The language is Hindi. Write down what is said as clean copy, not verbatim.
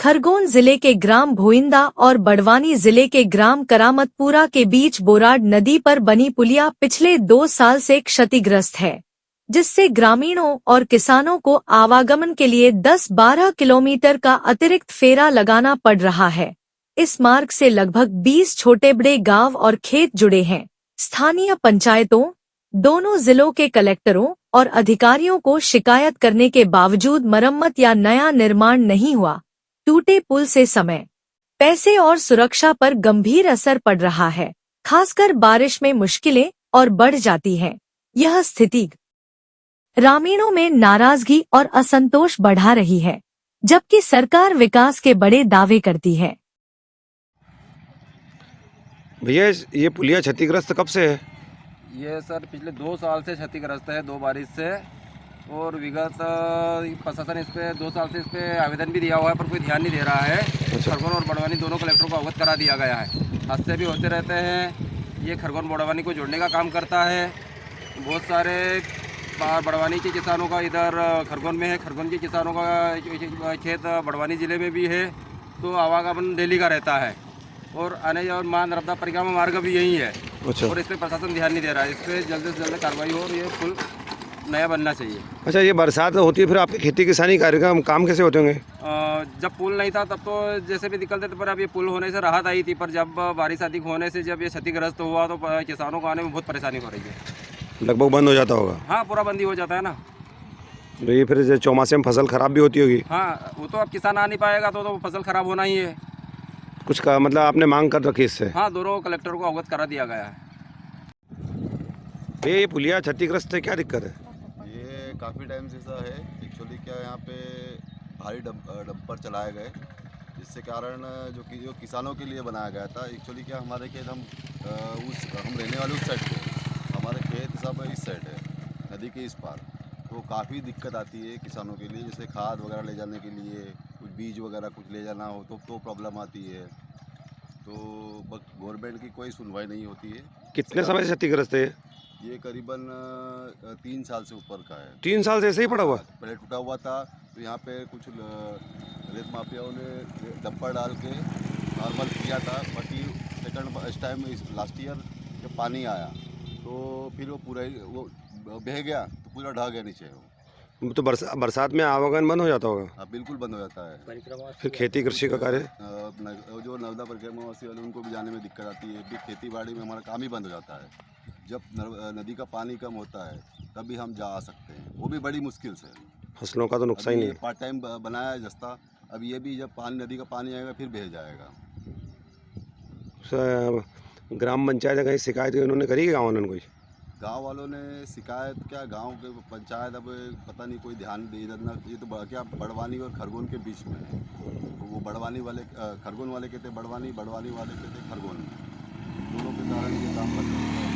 खरगोन जिले के ग्राम भोइंदा और बड़वानी जिले के ग्राम करामतपुरा के बीच बोराड नदी पर बनी पुलिया पिछले 2 साल से क्षतिग्रस्त है, जिससे ग्रामीणों और किसानों को आवागमन के लिए 10-12 किलोमीटर का अतिरिक्त फेरा लगाना पड़ रहा है। इस मार्ग से लगभग 20 छोटे बड़े गांव और खेत जुड़े हैं। स्थानीय पंचायतों, दोनों जिलों के कलेक्टरों और अधिकारियों को शिकायत करने के बावजूद मरम्मत या नया निर्माण नहीं हुआ। टूटे पुल से समय, पैसे और सुरक्षा पर गंभीर असर पड़ रहा है। खासकर बारिश में मुश्किलें और बढ़ जाती हैं। यह स्थिति ग्रामीणों में नाराजगी और असंतोष बढ़ा रही है, जबकि सरकार विकास के बड़े दावे करती है। भैया, ये पुलिया क्षतिग्रस्त कब से है? ये सर पिछले 2 साल से क्षतिग्रस्त है, 2 बारिश से। और विगत प्रशासन इस पे 2 साल से इस पे आवेदन भी दिया हुआ है, पर कोई ध्यान नहीं दे रहा है। खरगोन और बड़वानी दोनों कलेक्टरों को अवगत करा दिया गया है। हादसे भी होते रहते हैं। ये खरगोन बड़वानी को जोड़ने का काम करता है। बहुत सारे बड़वानी के किसानों का इधर खरगोन में है, खरगोन के किसानों का खेत बड़वानी ज़िले में भी है। तो आवागमन डेली का रहता है और आने और मां नर्मदा परिक्रमा मार्ग भी यही है। अच्छा। और इस पर प्रशासन ध्यान नहीं दे रहा है। इस पर जल्द से जल्द कार्रवाई हो और ये पुल नया बनना चाहिए। अच्छा, ये बरसात होती है, फिर आपके खेती किसानी कार्यक्रम काम कैसे होते होंगे? जब पुल नहीं था तब तो जैसे भी निकलते थे, पर अब ये पुल होने से राहत आई थी। पर जब बारिश अधिक होने से जब ये क्षतिग्रस्त हुआ तो किसानों को आने में बहुत परेशानी हो रही है। लगभग बंद हो जाता होगा? हाँ, पूरा बंदी हो जाता है ना। तो ये फिर चौमासे में फसल खराब भी होती होगी? हाँ, वो तो अब किसान आ नहीं पाएगा तो फसल खराब होना ही है। कुछ का मतलब आपने मांग कर रखी इससे? हाँ, दोनों कलेक्टर को अवगत करा दिया गया है। भैया, ये पुलिया क्षतिग्रस्त है, क्या दिक्कत है? ये काफ़ी टाइम से ऐसा है। एक्चुअली क्या यहाँ पे भारी डंपर चलाए गए, जिससे कारण जो किसानों के लिए बनाया गया था। एक्चुअली क्या हमारे खेत हम रहने वाले उस साइड पे, हमारे खेत सब इस साइड है, नदी के इस पार। तो काफ़ी दिक्कत आती है किसानों के लिए, जैसे खाद वगैरह ले जाने के लिए, कुछ बीज वगैरह कुछ ले जाना हो तो प्रॉब्लम आती है। तो गवर्नमेंट की कोई सुनवाई नहीं होती है। कितने समय से क्षतिग्रस्त है? ये करीबन 3 साल से ऊपर का है। 3 साल से ऐसे ही पड़ा हुआ? पहले टूटा हुआ था, तो यहाँ पे कुछ रेत माफियाओं ने डंपर डाल के नॉर्मल किया था। बाकी सेकंड इस टाइम लास्ट ईयर जब पानी आया तो फिर वो पूरा वो बह गया, तो पूरा ढह गया नीचे। तो बरसात में आवागमन बंद हो जाता होगा? हाँ, बिल्कुल बंद हो जाता है। फिर खेती कृषि का कार्य? जो नर्मदा परिक्रमा वासी वाले उनको भी जाने में दिक्कत आती है। फिर खेती बाड़ी में हमारा काम ही बंद हो जाता है। जब नदी का पानी कम होता है तभी हम जा आ सकते हैं, वो भी बड़ी मुश्किल से। फसलों का तो नुकसान ही नहीं है। पार्ट टाइम बनाया है रास्ता। अब ये भी जब नदी का पानी आएगा फिर बह जाएगा। ग्राम पंचायत ने कहीं शिकायत उन्होंने करी गाँव वालों ने? कोई गांव वालों ने शिकायत क्या, गांव के पंचायत अब पता नहीं कोई ध्यान दे इधर ना। ये तो क्या बड़वानी और खरगोन के बीच में है। तो वो बड़वानी वाले खरगोन वाले कहते बड़वानी, बड़वानी वाले कहते खरगोन। दोनों के कारण ये काम बंद हो गया।